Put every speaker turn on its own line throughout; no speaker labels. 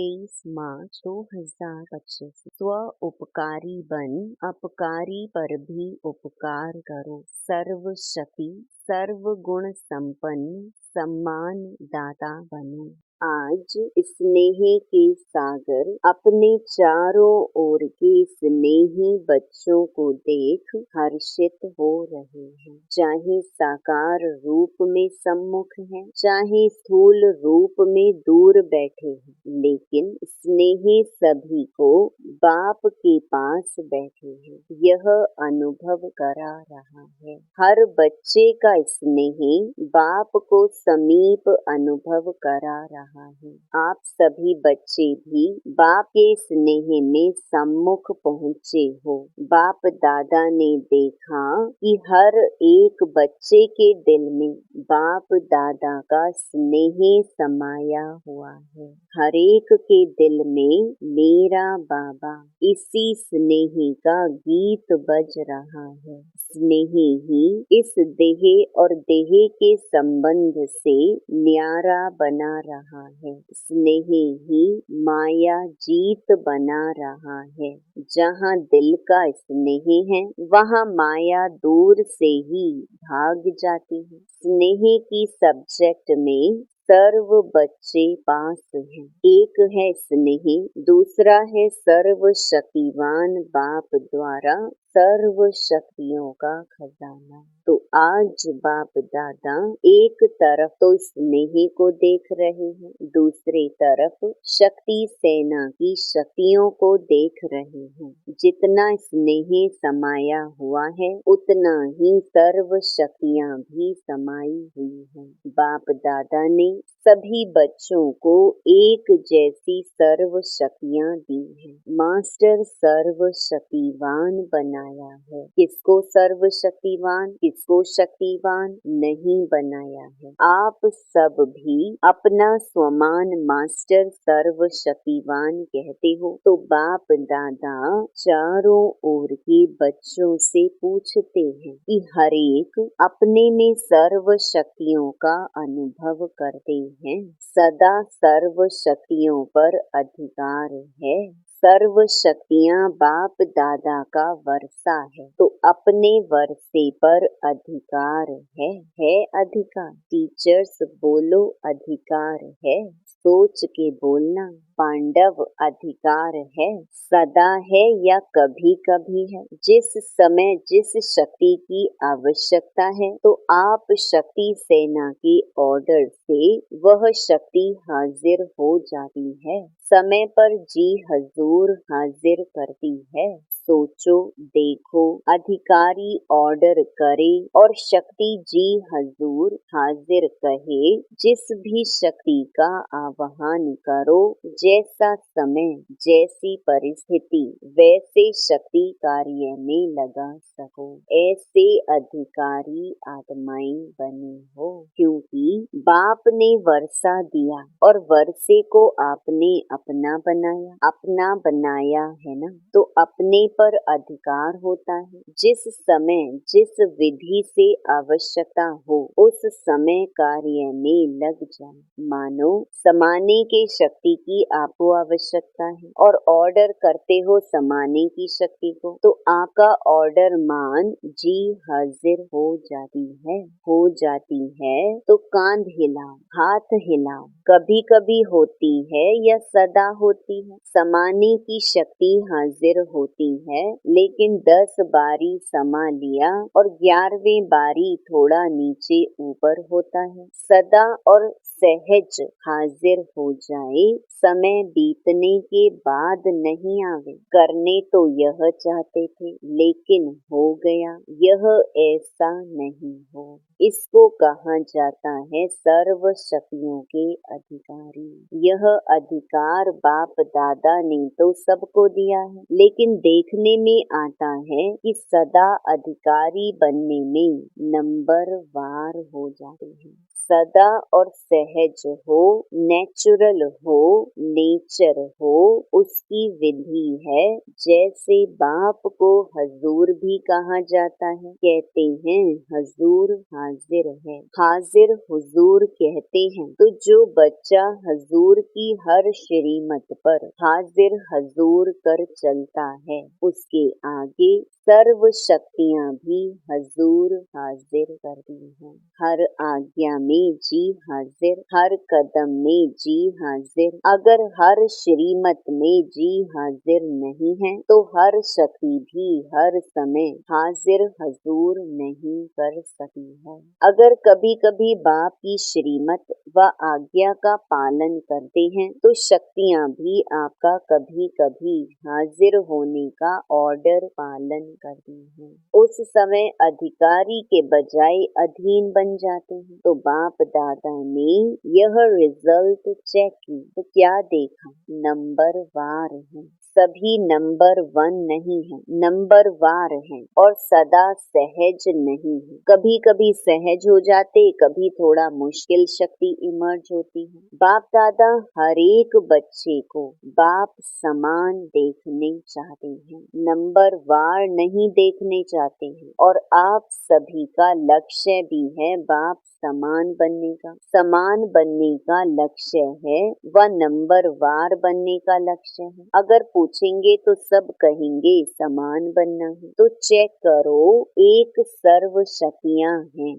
23 मार्च 2025। स्व उपकारी बन अपकारी पर भी उपकार करो। सर्वशक्ति सर्व गुण संपन्न सम्मान दाता बनो। आज स्नेह के सागर अपने चारों ओर के स्नेही बच्चों को देख हर्षित हो रहे हैं। चाहे साकार रूप में सम्मुख हैं, चाहे स्थूल रूप में दूर बैठे हैं, लेकिन स्नेही सभी को बाप के पास बैठे हैं। यह अनुभव करा रहा है। हर बच्चे का स्नेह बाप को समीप अनुभव करा रहा है। आप सभी बच्चे भी बाप के स्नेह में सम्मुख पहुँचे हो। बाप दादा ने देखा कि हर एक बच्चे के दिल में बाप दादा का स्नेह समाया हुआ है। हर एक के दिल में मेरा बाबा, इसी स्नेह का गीत बज रहा है। स्नेह ही इस देह और देह के संबंध से न्यारा बना रहा है। स्नेह ही माया जीत बना रहा है। जहाँ दिल का स्नेह है, वहाँ माया दूर से ही भाग जाती है। स्नेह की सब्जेक्ट में सर्व बच्चे पास हैं। एक है स्नेह, दूसरा है सर्व शक्तिवान बाप द्वारा सर्व शक्तियों का खजाना। तो आज बाप दादा एक तरफ तो स्नेह को देख रहे हैं, दूसरी तरफ शक्ति सेना की शक्तियों को देख रहे हैं। जितना स्नेह समाया हुआ है, उतना ही सर्व शक्तियाँ भी समाई हुई हैं। बाप दादा ने सभी बच्चों को एक जैसी सर्व शक्तियाँ दी हैं। मास्टर सर्व शक्तिवान बनाया है। किसको सर्व शक्तिवान, किसको शक्तिवान नहीं बनाया है। आप सब भी अपना स्वमान मास्टर सर्व शक्तिवान कहते हो, तो बाप दादा चारों ओर के बच्चों से पूछते हैं कि हर एक अपने में सर्व शक्तियों का अनुभव करते हैं। सदा सर्व शक्तियों पर अधिकार है। सर्व शक्तियाँ बाप दादा का वर्षा है, तो अपने वर्षे पर अधिकार है अधिकार। टीचर्स बोलो अधिकार है। सोच के बोलना। पांडव अधिकार है, सदा है या कभी कभी है। जिस समय जिस शक्ति की आवश्यकता है, तो आप शक्ति सेना के ऑर्डर से वह शक्ति हाजिर हो जाती है। समय पर जी हजूर हाजिर करती है। सोचो देखो, अधिकारी ऑर्डर करे और शक्ति जी हजूर हाजिर कहे। जिस भी शक्ति का आह्वान करो, जैसा समय जैसी परिस्थिति वैसे शक्ति कार्य में लगा सको। ऐसे अधिकारी आत्माएं बने हो, क्योंकि बाप ने वर्षा दिया और वर्षे को आपने अपना बनाया है ना, तो अपने पर अधिकार होता है। जिस समय जिस विधि से आवश्यकता हो, उस समय कार्य में लग जाए। मानो समाने के शक्ति की आपको आवश्यकता है और ऑर्डर करते हो समाने की शक्ति को, तो आपका ऑर्डर मान जी हाजिर हो जाती है। तो कांध हिलाओ, हाथ हिलाओ। कभी कभी होती है या सदा होती है। समाने की शक्ति हाजिर होती है, लेकिन 10 बारी समा लिया और 11वें बारी थोड़ा नीचे ऊपर होता है। सदा और सहज हाजिर हो जाए, समय बीतने के बाद नहीं आवे। करने तो यह चाहते थे, लेकिन हो गया। यह ऐसा नहीं हो। इसको कहा जाता है सर्व शक्तियों के अधिकारी। यह अधिकार बाप दादा ने तो सबको दिया है, लेकिन देखने में आता है कि सदा अधिकारी बनने में नंबर वार हो जाते हैं। सदा और सहज हो, नेचुरल हो, नेचर हो, उसकी विधि है। जैसे बाप को हजूर भी कहा जाता है, कहते हैं हजूर हाजिर है, हाजिर हुजूर कहते हैं। तो जो बच्चा हजूर की हर श्रीमत पर हाजिर हजूर कर चलता है, उसके आगे सर्व शक्तियाँ भी हजूर हाजिर करती हैं। हर आज्ञा में जी हाजिर, हर कदम में जी हाजिर। अगर हर श्रीमत में जी हाजिर नहीं है तो हर शक्ति भी हर समय हाजिर हजूर नहीं कर सकती है। अगर कभी कभी बाप की श्रीमत व आज्ञा का पालन करते हैं तो शक्तियाँ भी आपका कभी कभी हाजिर होने का ऑर्डर पालन करती हैं। उस समय अधिकारी के बजाय अधीन बन जाते हैं। तो बाप दादा ने यह रिजल्ट चेक की तो क्या देखा, नंबर वार है। सभी नंबर 1 नहीं है, नंबर वार है और सदा सहज नहीं है। कभी कभी सहज हो जाते, कभी थोड़ा मुश्किल शक्ति इमर्ज होती है। बाप दादा हर एक बच्चे को बाप समान देखने चाहते हैं, नंबर वार नहीं देखने चाहते हैं। और आप सभी का लक्ष्य भी है बाप समान बनने का। समान बनने का लक्ष्य है व नंबर वार बनने का लक्ष्य है। अगर पूछेंगे तो सब कहेंगे समान बनना है। तो चेक करो, एक सर्व शक्तियाँ हैं,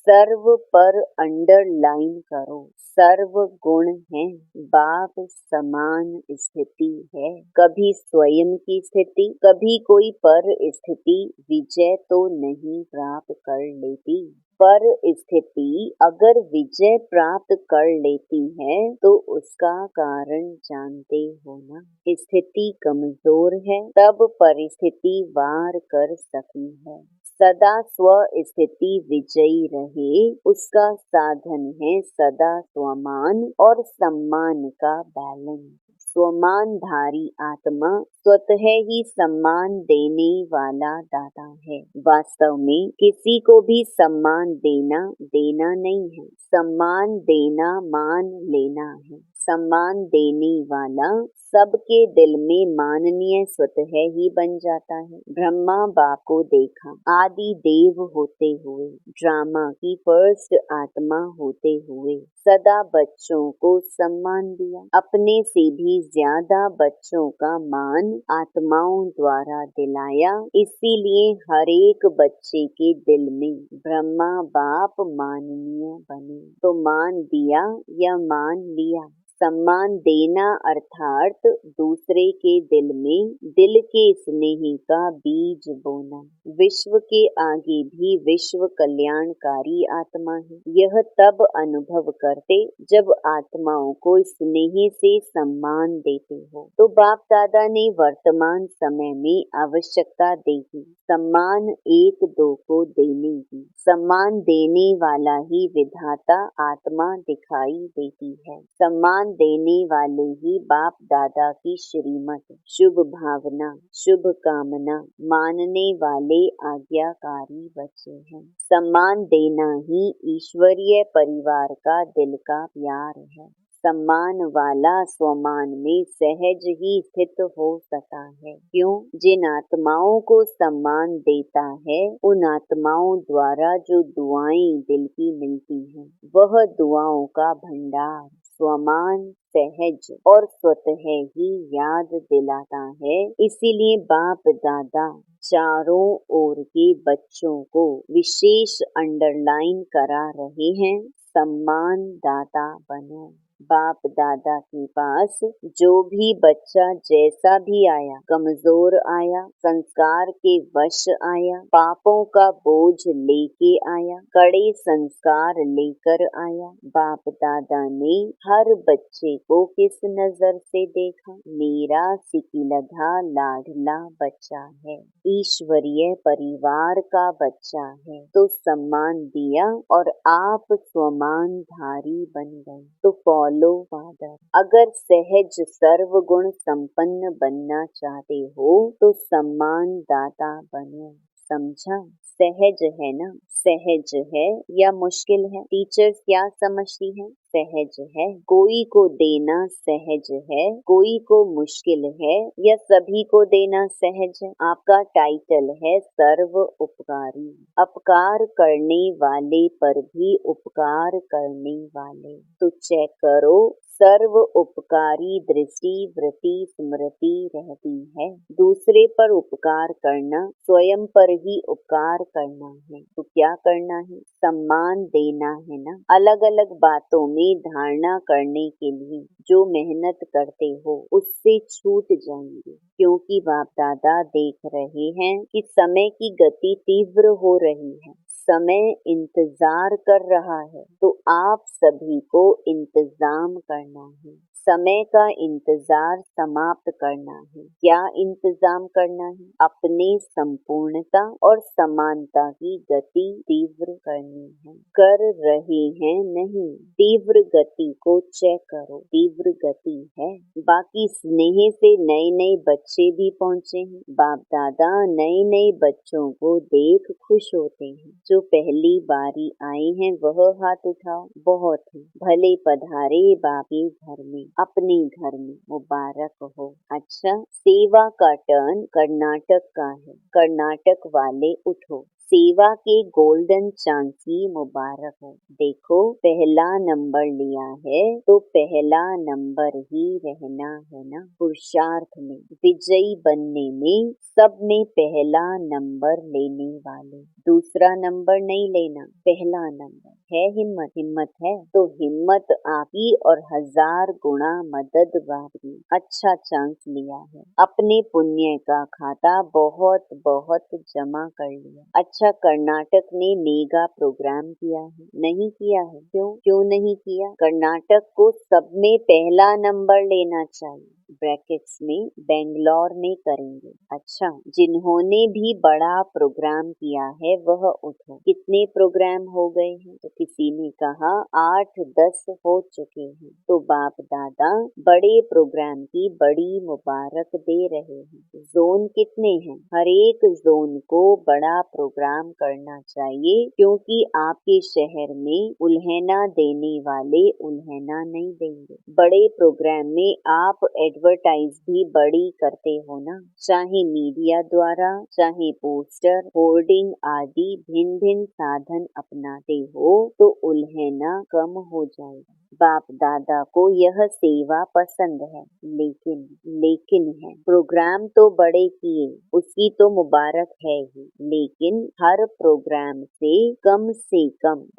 सर्व पर अंडरलाइन करो, सर्व गुण है। बाप समान स्थिति है, कभी स्वयं की स्थिति, कभी कोई पर स्थिति विजय तो नहीं प्राप्त कर लेती। पर स्थिति अगर विजय प्राप्त कर लेती है तो उसका कारण जानते हो ना। स्थिति कमजोर है तब परिस्थिति वार कर सकी है। सदा स्व स्थिति विजयी रहे, उसका साधन है सदा स्वमान और सम्मान का बैलेंस। स्वमानधारी आत्मा स्वतः ही सम्मान देने वाला दाता है। वास्तव में किसी को भी सम्मान देना नहीं है, सम्मान देना मान लेना है। सम्मान देने वाला सबके दिल में माननीय स्वतः ही बन जाता है। ब्रह्मा बाप को देखा, आदि देव होते हुए, ड्रामा की फर्स्ट आत्मा होते हुए सदा बच्चों को सम्मान दिया। अपने से भी ज्यादा बच्चों का मान आत्माओं द्वारा दिलाया। इसीलिए हर एक बच्चे के दिल में ब्रह्मा बाप माननीय बने। तो मान दिया या मान लिया। सम्मान देना अर्थात दूसरे के दिल में दिल के स्नेह का बीज बोना। विश्व के आगे भी विश्व कल्याणकारी आत्मा है। यह तब अनुभव करते जब आत्माओं को स्नेह से सम्मान देते हो। तो बाप दादा ने वर्तमान समय में आवश्यकता देखी सम्मान एक दो को देने की। सम्मान देने वाला ही विधाता आत्मा दिखाई देती है। सम्मान देने वाले ही बाप दादा की श्रीमत, शुभ भावना, शुभ कामना मानने वाले आज्ञाकारी बच्चे हैं। सम्मान देना ही ईश्वरीय परिवार का दिल का प्यार है। सम्मान वाला स्वमान में सहज ही स्थित हो सकता है। क्यों? जिन आत्माओं को सम्मान देता है उन आत्माओं द्वारा जो दुआएं दिल की मिलती हैं, वह दुआओं का भंडार स्वमान सहज और स्वतः ही याद दिलाता है। इसीलिए बाप दादा चारों ओर के बच्चों को विशेष अंडरलाइन करा रहे हैं, सम्मान दाता बनो। बाप दादा के पास जो भी बच्चा जैसा भी आया, कमजोर आया, संस्कार के वश आया, पापों का बोझ लेके आया, कड़े संस्कार लेकर आया, बाप दादा ने हर बच्चे को किस नजर से देखा? मेरा सिकिलधा लाडला बच्चा है, ईश्वरीय परिवार का बच्चा है, तो सम्मान दिया और आप स्वमानधारी बन गए। तो फॉलो फादर। अगर सहज सर्वगुण संपन्न बनना चाहते हो तो सम्मान दाता बनो। समझा? सहज है ना? सहज है या मुश्किल है? टीचर्स क्या समझती हैं? सहज है। कोई को देना सहज है, कोई को मुश्किल है, या सभी को देना सहज है? आपका टाइटल है सर्व उपकारी। अपकार करने वाले पर भी उपकार करने वाले। तो चेक करो, सर्व उपकारी दृष्टि वृत्ति स्मृति रहती है। दूसरे पर उपकार करना स्वयं पर ही उपकार करना है। तो क्या करना है? सम्मान देना है ना। अलग अलग बातों में धारणा करने के लिए जो मेहनत करते हो उससे छूट जाएंगे, क्योंकि बाप दादा देख रहे हैं कि समय की गति तीव्र हो रही है, समय इंतजार कर रहा है। तो आप सभी को इंतजाम करना है, समय का इंतजार समाप्त करना है। क्या इंतजाम करना है? अपने संपूर्णता और समानता की गति तीव्र करनी है। कर रहे हैं नहीं, तीव्र गति को चेक करो, तीव्र गति है। बाकी स्नेह से नए नए बच्चे भी पहुँचे हैं। बाप दादा नए नए बच्चों को देख खुश होते हैं। जो पहली बारी आए हैं वह हाथ उठाओ। बहुत है, भले पधारे बापे घर में, अपने घर में, मुबारक हो। अच्छा, सेवा का टर्न कर्नाटक का है। कर्नाटक वाले उठो, सेवा के गोल्डन चांस की मुबारक हो। देखो पहला नंबर लिया है तो पहला नंबर ही रहना है ना। पुरुषार्थ में, विजयी बनने में सब में पहला नंबर लेने वाले। दूसरा नंबर नहीं लेना, पहला नंबर है। हिम्मत, हिम्मत है तो हिम्मत आपकी और 1000 गुना मदद बापी। अच्छा चांस लिया है, अपने पुण्य का खाता बहुत बहुत जमा कर लिया। अच्छा, कर्नाटक ने मेगा प्रोग्राम किया है? नहीं किया है। क्यों नहीं किया? कर्नाटक को सब में पहला नंबर लेना चाहिए। ब्रैकेट्स में बेंगलोर में करेंगे। अच्छा, जिन्होंने भी बड़ा प्रोग्राम किया है वह उठो। कितने प्रोग्राम हो गए हैं? तो किसी ने कहा 8-10 हो चुके हैं। तो बाप दादा बड़े प्रोग्राम की बड़ी मुबारक दे रहे हैं। जोन कितने हैं? हर एक जोन को बड़ा प्रोग्राम करना चाहिए, क्योंकि आपके शहर में उल्हेना देने वाले उल्हेना नहीं देंगे। बड़े प्रोग्राम में आप एडवर्टाइज भी बड़ी करते हो ना, चाहे मीडिया द्वारा, चाहे पोस्टर, होर्डिंग आदि भिन्न भिन्न साधन अपनाते हो तो उल्हेना कम हो जाएगा। बाप दादा को यह सेवा पसंद है, लेकिन है प्रोग्राम तो बड़े किए, उसकी तो मुबारक है ही, लेकिन हर प्रोग्राम से कम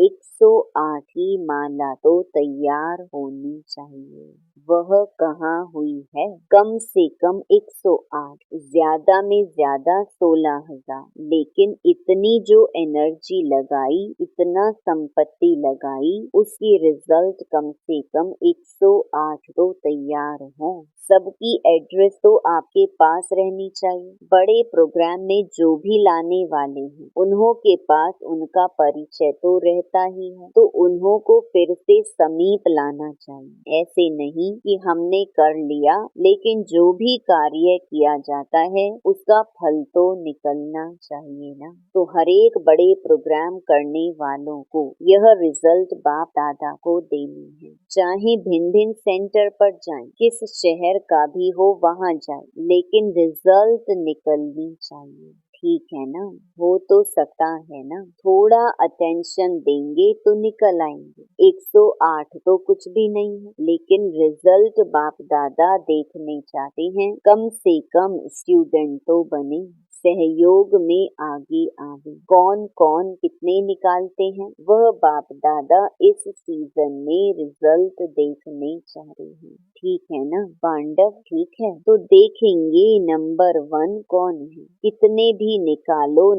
108 ही माला तो तैयार होनी चाहिए। वह कहाँ हुई है? कम से कम 108, ज्यादा में ज्यादा 16,000। लेकिन इतनी जो एनर्जी लगाई, इतना संपत्ति लगाई, उसकी रिजल्ट कम से कम 108 तो तैयार हो। सबकी एड्रेस तो आपके पास रहनी चाहिए। बड़े प्रोग्राम में जो भी लाने वाले हैं उन्हों के पास उनका परिचय तो रहता ही है, तो उन्हों को फिर से समीप लाना चाहिए। ऐसे नहीं कि हमने कर लिया, लेकिन जो भी कार्य किया जाता है उसका फल तो निकलना चाहिए ना। तो हर एक बड़े प्रोग्राम करने वालों को यह रिजल्ट बाप दादा को देनी है। चाहे भिन्न भिन्न सेंटर पर जाएं, किस शहर का भी हो वहाँ जाएं, लेकिन रिजल्ट निकलनी चाहिए। ठीक है ना? हो तो सकता है ना, थोड़ा अटेंशन देंगे तो निकल आएंगे। 108 तो कुछ भी नहीं है, लेकिन रिजल्ट बाप दादा देखने चाहते हैं। कम से कम स्टूडेंट तो बने, सहयोग में आगे आवे। कौन कौन कितने निकालते हैं वह बाप दादा इस सीजन में रिजल्ट देखने चाह रहे हैं। ठीक है ना पांडव? ठीक है, तो देखेंगे नंबर 1 कौन है। कितने भी निकालो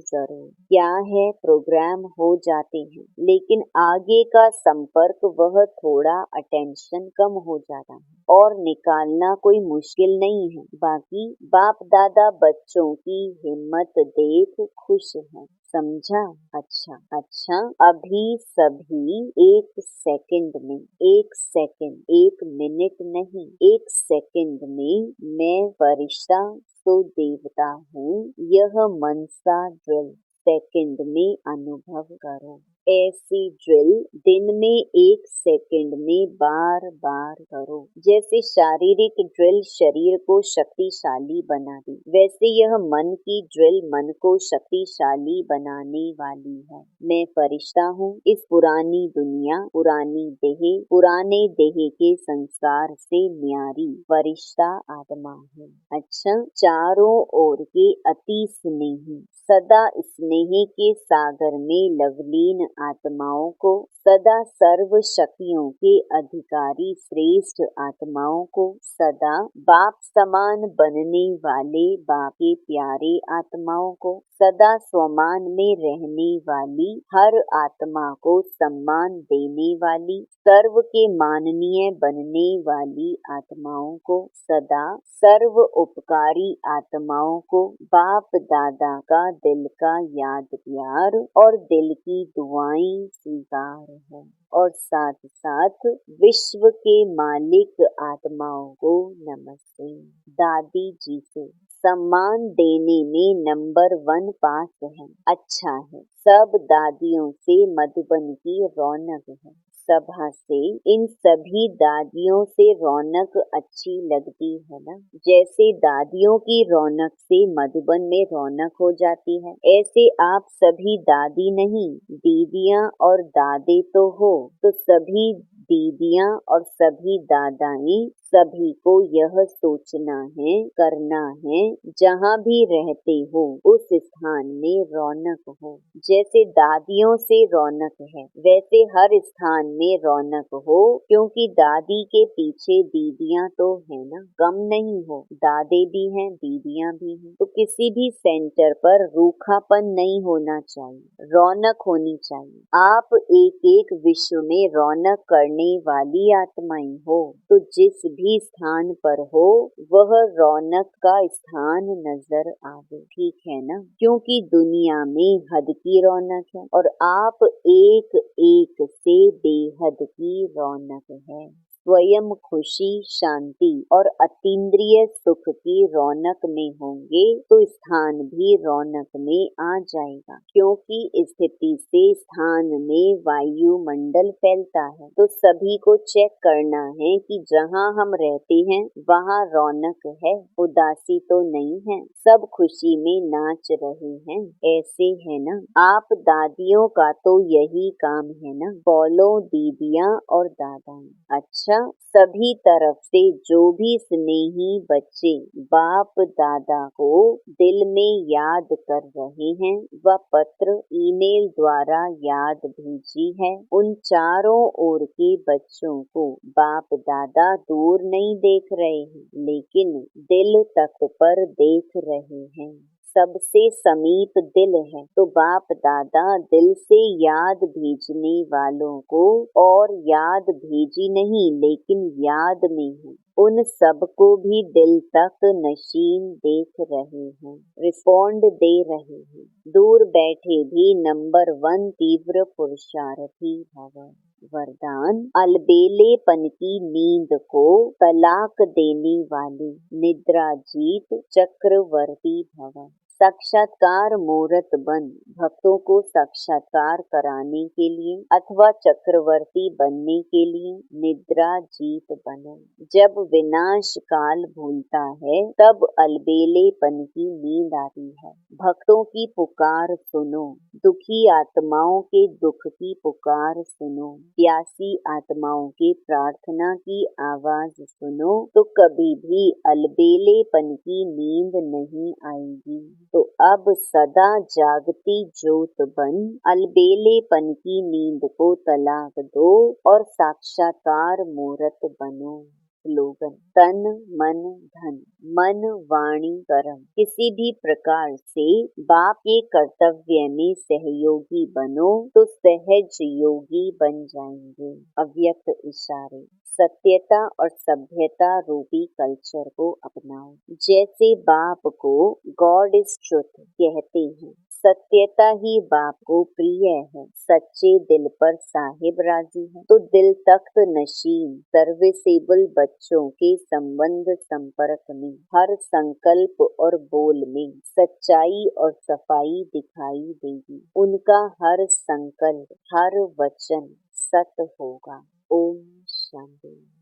जरूर। क्या है, प्रोग्राम हो जाते हैं, लेकिन आगे का संपर्क वह थोड़ा अटेंशन कम हो जाता है, और निकालना कोई मुश्किल नहीं है। बाकी बाप दादा बच्चों की हिम्मत देख खुश हैं। समझा? अच्छा अच्छा। अभी सभी एक सेकंड में, एक सेकंड, एक मिनट नहीं, एक सेकंड में मैं फरिश्ता तो देवता हूँ, यह मनसा ड्रिल सेकंड में अनुभव करो। ऐसी ड्रिल दिन में एक सेकंड में बार बार करो। जैसे शारीरिक ड्रिल शरीर को शक्तिशाली बनाती, वैसे यह मन की ड्रिल मन को शक्तिशाली बनाने वाली है। मैं फरिश्ता हूँ, इस पुरानी दुनिया, पुरानी देह, पुराने देह के संसार से न्यारी फरिश्ता आत्मा है। अच्छा, चारों ओर के अति स्नेही, सदा स्नेह के सागर में लवलीन आत्माओं को, सदा सर्व शक्तियों के अधिकारी श्रेष्ठ आत्माओं को, सदा बाप समान बनने वाले बाप के प्यारे आत्माओं को, सदा स्वमान में रहने वाली हर आत्मा को सम्मान देने वाली, सर्व के माननीय बनने वाली आत्माओं को, सदा सर्व उपकारी आत्माओं को बाप दादा का दिल का याद प्यार और दिल की दुआएं स्वीकार है। और साथ साथ विश्व के मालिक आत्माओं को नमस्ते। दादी जी से सम्मान देने में नंबर 1 पास है। अच्छा है, सब दादियों से मधुबन की रौनक है। सभा से इन सभी दादियों से रौनक अच्छी लगती है ना। जैसे दादियों की रौनक से मधुबन में रौनक हो जाती है, ऐसे आप सभी दादी नहीं, दीदियां और दादे तो हो, तो सभी दीदियां और सभी दादाएं, सभी को यह सोचना है, करना है, जहाँ भी रहते हो उस स्थान में रौनक हो। जैसे दादियों से रौनक है, वैसे हर स्थान में रौनक हो, क्योंकि दादी के पीछे दीदियां तो है ना, कम नहीं हो, दादे भी हैं, दीदियां भी हैं। तो किसी भी सेंटर पर रूखापन नहीं होना चाहिए, रौनक होनी चाहिए। आप एक एक विश्व में रौनक करने वाली आत्माएं हो, तो जिस भी स्थान पर हो वह रौनक का स्थान नजर आवे, ठीक है ना। क्योंकि दुनिया में हद की रौनक है और आप एक एक से बेहद की रौनक है। स्वयं खुशी, शांति और अतीन्द्रिय सुख की रौनक में होंगे तो स्थान भी रौनक में आ जाएगा। क्योंकि स्थिति से स्थान में वायुमंडल फैलता है, तो सभी को चेक करना है कि जहाँ हम रहते हैं वहाँ रौनक है, उदासी तो नहीं है, सब खुशी में नाच रहे हैं, ऐसे है ना। आप दादियों का तो यही काम है ना, बोलो दीदियाँ और दादाएं। अच्छा, सभी तरफ से जो भी स्नेही बच्चे बाप दादा को दिल में याद कर रहे हैं, वह पत्र ईमेल द्वारा याद भेजी है। उन चारों ओर के बच्चों को बाप दादा दूर नहीं देख रहे हैं, लेकिन दिल तक पर देख रहे हैं। सबसे समीप दिल है, तो बाप दादा दिल से याद भेजने वालों को और याद भेजी नहीं लेकिन याद में है, उन सबको भी दिल तक नशीन देख रहे हैं, रिस्पॉन्ड दे रहे हैं। दूर बैठे भी नंबर 1 तीव्र पुरुषार्थी भव। वरदान, अलबेलेपन की नींद को तलाक देने वाली निद्रा जीत चक्रवर्ती भव। साक्षात्कार मूर्त बन भक्तों को साक्षात्कार कराने के लिए अथवा चक्रवर्ती बनने के लिए निद्रा जीत बनो। जब विनाश काल भूलता है तब अलबेलेपन की नींद आती है। भक्तों की पुकार सुनो, दुखी आत्माओं के दुख की पुकार सुनो, प्यासी आत्माओं के प्रार्थना की आवाज सुनो, तो कभी भी अलबेलेपन की नींद नहीं आएगी। तो अब सदा जागती ज्योत बन अलबेलेपन की नींद को तलाक दो और साक्षात्कार मूर्त बनो। स्लोगन, तन मन धन, मन वाणी कर्म किसी भी प्रकार से बाप के कर्तव्य में सहयोगी बनो तो सहज योगी बन जाएंगे। अव्यक्त इशारे, सत्यता और सभ्यता रूपी कल्चर को अपनाओ। जैसे बाप को गॉड इज ट्रुथ कहते हैं, सत्यता ही बाप को प्रिय है, सच्चे दिल पर साहिब राजी है। तो दिल तख्त नशीन सर्विसेबल बच्चों के संबंध संपर्क में हर संकल्प और बोल में सच्चाई और सफाई दिखाई देगी। उनका हर संकल्प, हर वचन सत्य होगा। ओम शांति।